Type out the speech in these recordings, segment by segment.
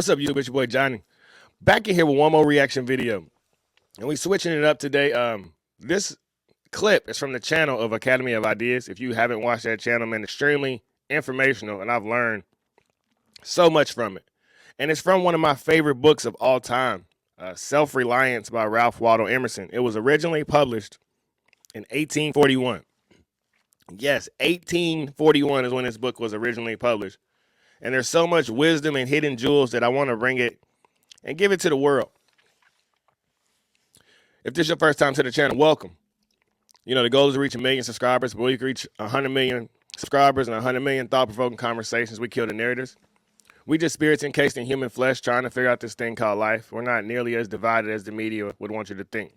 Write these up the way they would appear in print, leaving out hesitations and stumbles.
What's up, YouTube? It's your boy Johnny. Back in here with one more reaction video. And we switching it up today. This clip is from the channel of Academy of Ideas. If you haven't watched that channel, man, extremely informational, and I've learned so much from it. And it's from one of my favorite books of all time, Self-Reliance by Waldo Emerson. It was originally published in 1841. Yes, 1841 is when this book was originally published. And there's so much wisdom and hidden jewels that I want to bring it and give it to the world. If this is your first time to the channel, welcome. You know, the goal is to reach 1 million subscribers, but we can reach 100 million subscribers and 100 million thought-provoking conversations. We kill the narratives. We just spirits encased in human flesh trying to figure out this thing called life. We're not nearly as divided as the media would want you to think.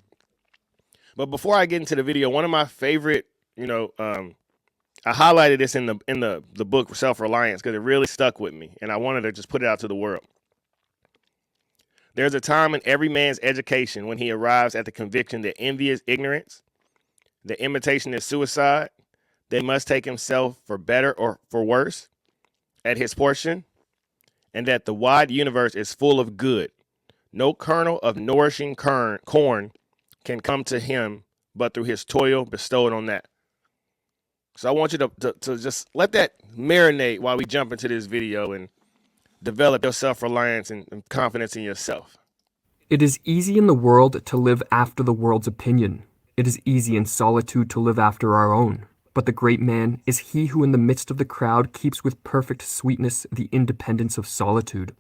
But before I get into the video, one of my favorite, I highlighted this in the book Self-Reliance because it really stuck with me, and I wanted to just put it out to the world. There's a time in every man's education when he arrives at the conviction that envy is ignorance, that imitation is suicide, that he must take himself for better or for worse at his portion, and that the wide universe is full of good. No kernel of nourishing corn can come to him but through his toil bestowed on that. So I want you to just let that marinate while we jump into this video and develop your self-reliance and confidence in yourself. It is easy in the world to live after the world's opinion. It is easy in solitude to live after our own. But the great man is he who in the midst of the crowd keeps with perfect sweetness the independence of solitude.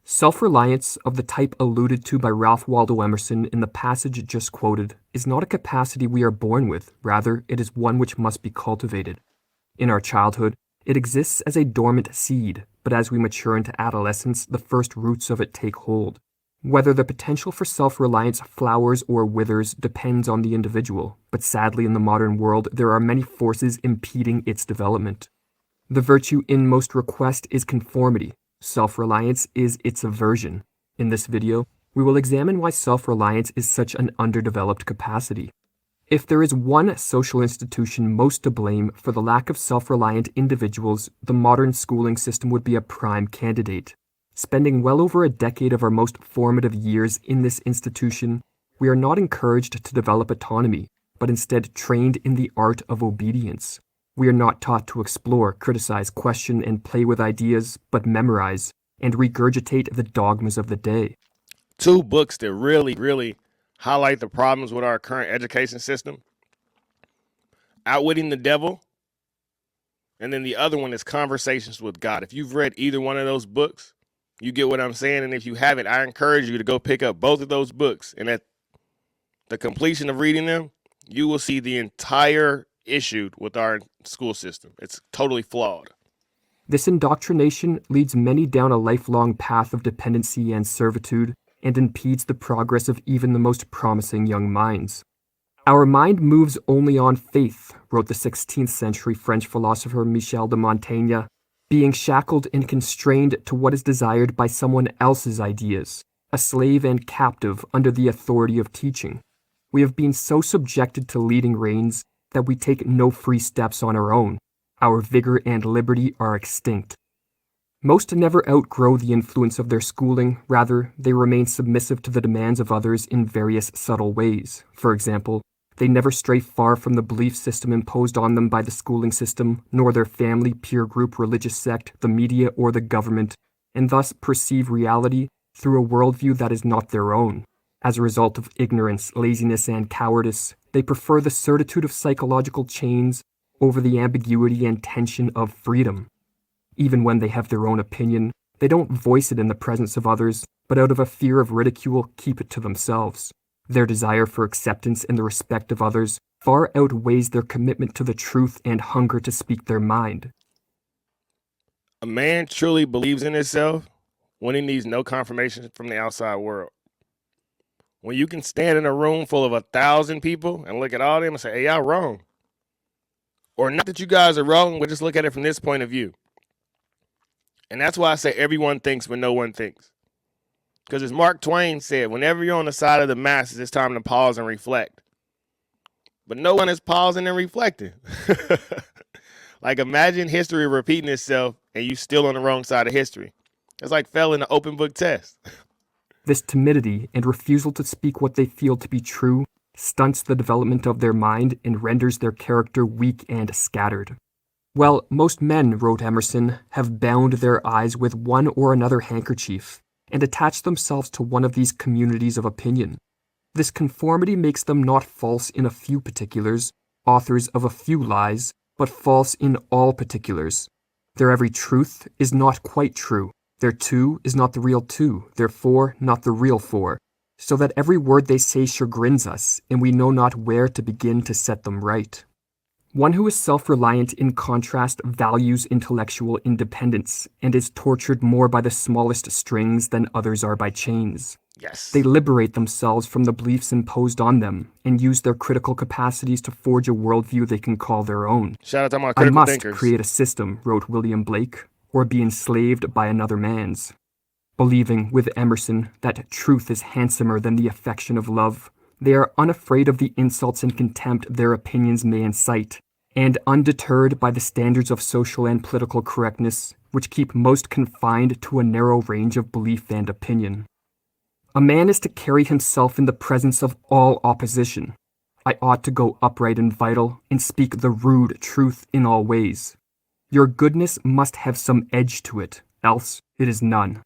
Self-reliance, of the type alluded to by Waldo Emerson in the passage just quoted, is not a capacity we are born with. Rather, it is one which must be cultivated. In our childhood, it exists as a dormant seed, but as we mature into adolescence, the first roots of it take hold. Whether the potential for self-reliance flowers or withers depends on the individual, but sadly in the modern world, there are many forces impeding its development. The virtue inmost request is conformity. Self-reliance is its aversion. In this video, we will examine why self-reliance is such an underdeveloped capacity. If there is one social institution most to blame for the lack of self-reliant individuals, the modern schooling system would be a prime candidate. Spending well over a decade of our most formative years in this institution, we are not encouraged to develop autonomy, but instead trained in the art of obedience. We are not taught to explore, criticize, question, and play with ideas, but memorize and regurgitate the dogmas of the day. Two books that really highlight the problems with our current education system. Outwitting the Devil, and then the other one is Conversations with God. If you've read either one of those books, you get what I'm saying. And if you haven't, I encourage you to go pick up both of those books. And at the completion of reading them, you will see the entire issue with our school system. It's totally flawed. This indoctrination leads many down a lifelong path of dependency and servitude and impedes the progress of even the most promising young minds. Our mind moves only on faith, wrote the 16th century French philosopher Michel de Montaigne, being shackled and constrained to what is desired by someone else's ideas, a slave and captive under the authority of teaching. We have been so subjected to leading reins that we take no free steps on our own. Our vigor and liberty are extinct. Most never outgrow the influence of their schooling, rather, they remain submissive to the demands of others in various subtle ways. For example, they never stray far from the belief system imposed on them by the schooling system, nor their family, peer group, religious sect, the media, or the government, and thus perceive reality through a worldview that is not their own. As a result of ignorance, laziness, and cowardice, they prefer the certitude of psychological chains over the ambiguity and tension of freedom. Even when they have their own opinion, they don't voice it in the presence of others, but out of a fear of ridicule, keep it to themselves. Their desire for acceptance and the respect of others far outweighs their commitment to the truth and hunger to speak their mind. A man truly believes in himself when he needs no confirmation from the outside world. When you can stand in a room full of 1,000 people and look at all of them and say, hey, y'all wrong. Or not that you guys are wrong, but just look at it from this point of view. And that's why I say everyone thinks when no one thinks. Because as Mark Twain said, whenever you're on the side of the masses, it's time to pause and reflect. But no one is pausing and reflecting. Like imagine history repeating itself and you still on the wrong side of history. It's like failing an open book test. This timidity and refusal to speak what they feel to be true stunts the development of their mind and renders their character weak and scattered. Well, most men, wrote Emerson, have bound their eyes with one or another handkerchief and attached themselves to one of these communities of opinion. This conformity makes them not false in a few particulars, authors of a few lies, but false in all particulars. Their every truth is not quite true. Their two is not the real two, their four not the real four, so that every word they say chagrins us, and we know not where to begin to set them right. One who is self-reliant, in contrast, values intellectual independence and is tortured more by the smallest strings than others are by chains. Yes. They liberate themselves from the beliefs imposed on them and use their critical capacities to forge a worldview they can call their own. Shout out to my I critical must thinkers. create a system, wrote William Blake, or be enslaved by another man's. Believing, with Emerson, that truth is handsomer than the affection of love, they are unafraid of the insults and contempt their opinions may incite, and undeterred by the standards of social and political correctness, which keep most confined to a narrow range of belief and opinion. A man is to carry himself in the presence of all opposition. I ought to go upright and vital, and speak the rude truth in all ways. Your goodness must have some edge to it, else it is none.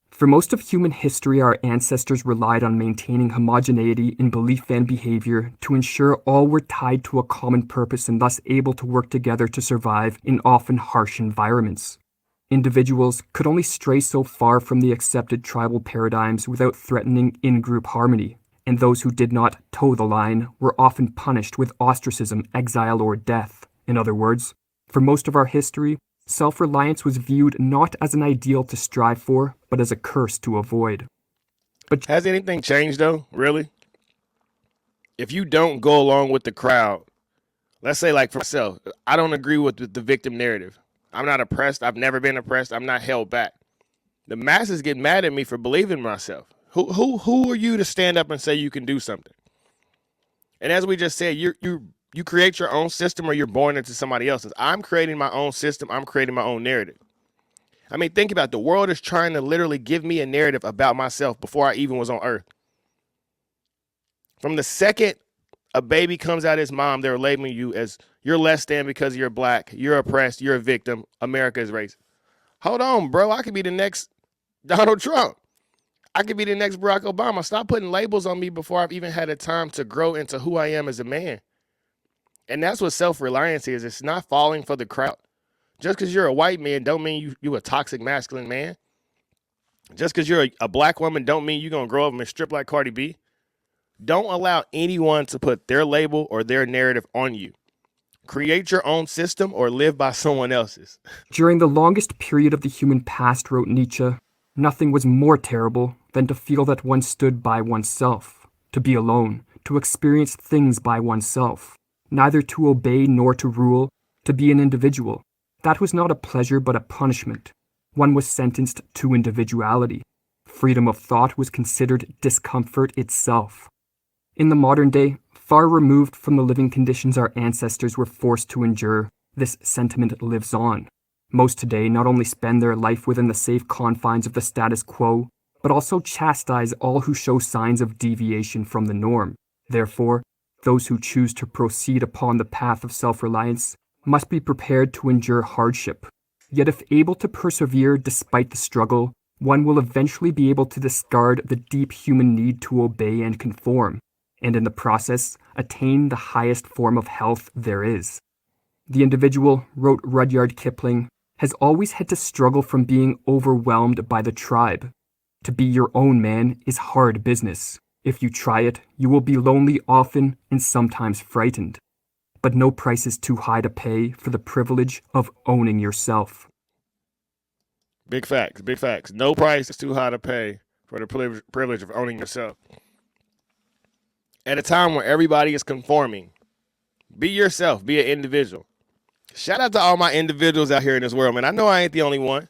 For most of human history, our ancestors relied on maintaining homogeneity in belief and behavior to ensure all were tied to a common purpose and thus able to work together to survive in often harsh environments. Individuals could only stray so far from the accepted tribal paradigms without threatening in-group harmony, and those who did not toe the line were often punished with ostracism, exile, or death. In other words, for most of our history, self-reliance was viewed not as an ideal to strive for, but as a curse to avoid. But has anything changed though, really? If you don't go along with the crowd, let's say like for myself, I don't agree with the victim narrative. I'm not oppressed. I've never been oppressed. I'm not held back. The masses get mad at me for believing in myself. Who are you to stand up and say you can do something? And as we just said, you create your own system or you're born into somebody else's. I'm creating my own system. I'm creating my own narrative. I mean, think about it. The world is trying to literally give me a narrative about myself before I even was on earth. From the second a baby comes out of his mom, they're labeling you as you're less than because you're black, you're oppressed, you're a victim, America is racist. Hold on, bro. I could be the next Donald Trump. I could be the next Barack Obama. Stop putting labels on me before I've even had a time to grow into who I am as a man. And that's what self-reliance is. It's not falling for the crowd. Just because you're a white man don't mean you a toxic masculine man. Just because you're a black woman don't mean you're going to grow up and strip like Cardi B. Don't allow anyone to put their label or their narrative on you. Create your own system or live by someone else's. During the longest period of the human past, wrote Nietzsche, nothing was more terrible than to feel that one stood by oneself, to be alone, to experience things by oneself, neither to obey nor to rule, to be an individual. That was not a pleasure but a punishment. One was sentenced to individuality. Freedom of thought was considered discomfort itself. In the modern day, far removed from the living conditions our ancestors were forced to endure, this sentiment lives on. Most today not only spend their life within the safe confines of the status quo, but also chastise all who show signs of deviation from the norm. Therefore, those who choose to proceed upon the path of self-reliance must be prepared to endure hardship. Yet if able to persevere despite the struggle, one will eventually be able to discard the deep human need to obey and conform, and in the process, attain the highest form of health there is. The individual, wrote Rudyard Kipling, has always had to struggle from being overwhelmed by the tribe. To be your own man is hard business. If you try it, you will be lonely often and sometimes frightened. But no price is too high to pay for the privilege of owning yourself. Big facts, big facts. No price is too high to pay for the privilege of owning yourself. At a time where everybody is conforming, be yourself, be an individual. Shout out to all my individuals out here in this world, man. I know I ain't the only one.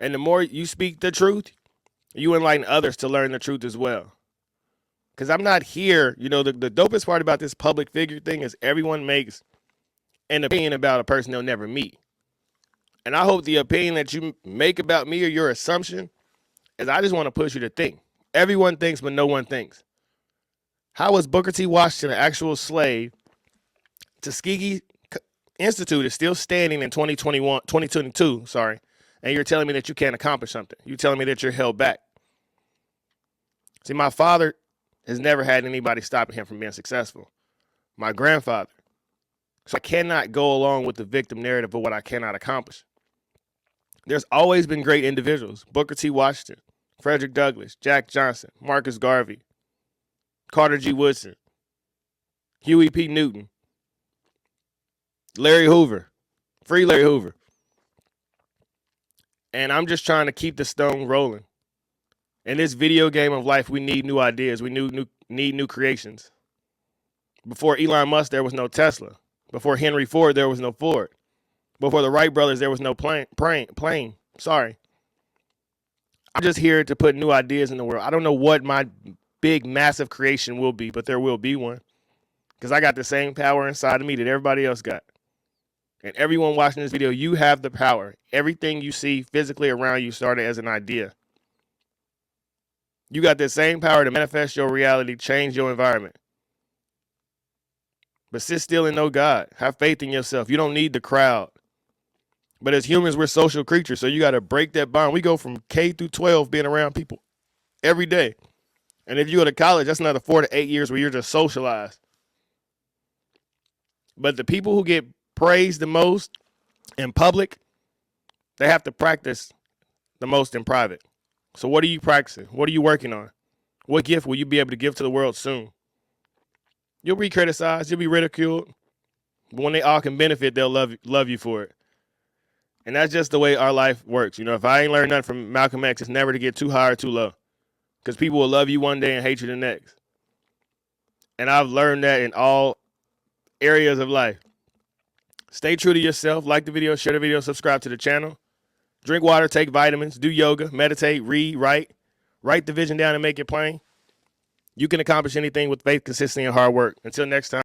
And the more you speak the truth, you enlighten others to learn the truth as well. Because I'm not here, the dopest part about this public figure thing is everyone makes an opinion about a person they'll never meet. And I hope the opinion that you make about me or your assumption is I just want to push you to think. Everyone thinks, but no one thinks. How was Booker T. Washington an actual slave? Tuskegee Institute is still standing in 2022, and you're telling me that you can't accomplish something. You're telling me that you're held back. See, my father has never had anybody stopping him from being successful. My grandfather. So I cannot go along with the victim narrative of what I cannot accomplish. There's always been great individuals. Booker T. Washington, Frederick Douglass, Jack Johnson, Marcus Garvey, Carter G. Woodson, Huey P. Newton, Larry Hoover, free Larry Hoover. And I'm just trying to keep the stone rolling. In this video game of life, we need new ideas. We need new creations. Before Elon Musk, there was no Tesla. Before Henry Ford, there was no Ford. Before the Wright brothers, there was no plane. Sorry. I'm just here to put new ideas in the world. I don't know what my big, massive creation will be, but there will be one. Because I got the same power inside of me that everybody else got. And everyone watching this video, you have the power. Everything you see physically around you started as an idea. You got the same power to manifest your reality, change your environment. But sit still and know God. Have faith in yourself. You don't need the crowd. But as humans, we're social creatures, so you got to break that bond. We go from K through 12 being around people every day. And if you go to college, that's another 4 to 8 years where you're just socialized. But the people who get praised the most in public, they have to practice the most in private. So what are you practicing? What are you working on? What gift will you be able to give to the world soon? You'll be criticized. You'll be ridiculed. But when they all can benefit, they'll love you for it. And that's just the way our life works. You know, if I ain't learned nothing from Malcolm X, it's never to get too high or too low. Because people will love you one day and hate you the next. And I've learned that in all areas of life. Stay true to yourself. Like the video, share the video, subscribe to the channel. Drink water, take vitamins, do yoga, meditate, read, write. Write the vision down and make it plain. You can accomplish anything with faith, consistency, and hard work. Until next time.